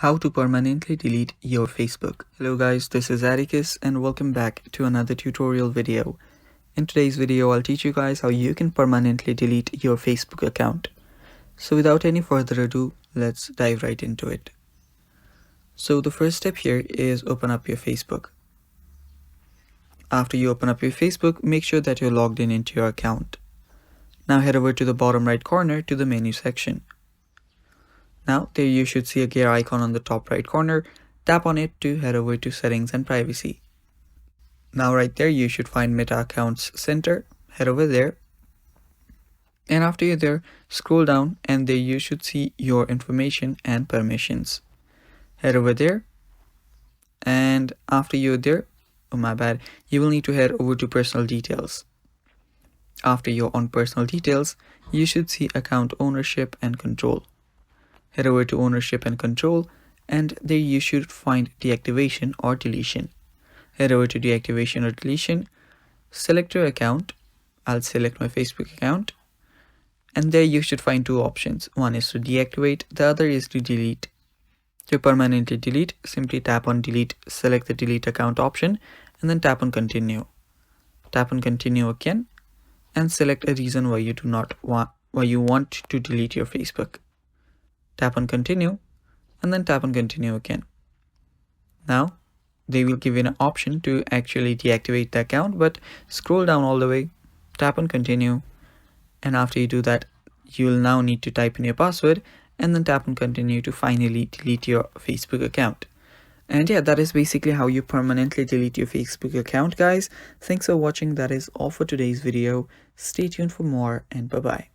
How to permanently delete your Facebook. Hello guys, this is Atticus and welcome back to another tutorial video. In today's video, I'll teach you guys how you can permanently delete your Facebook account. So without any further ado, let's dive right into it. So the first step here is open up your Facebook. After you open up your Facebook, make sure that you're logged in into your account. Now head over to the bottom right corner to the menu section. Now there you should see a gear icon on the top right corner. Tap on it to head over to settings and privacy. Now right there you should find Meta Accounts Center. Head over there. And after you're there, scroll down and there you should see your information and permissions. Head over there. And after you're there, you will need to head over to personal details. After you're on personal details, you should see account ownership and control. Head over to ownership and control and there you should find deactivation or deletion. Head over to deactivation or deletion, select your account. I'll select my Facebook account and there you should find two options. One is to deactivate, the other is to delete. To permanently delete, simply tap on delete, select the delete account option and then tap on continue. Tap on continue again and select a reason why you want to delete your Facebook. Tap on continue and then tap on continue again. Now they will give you an option to actually deactivate the account, but scroll down all the way, tap on continue, and after you do that you will now need to type in your password and then tap on continue to finally delete your Facebook account. And yeah, that is basically how you permanently delete your Facebook account, guys. Thanks for watching. That is all for today's video. Stay tuned for more and bye bye.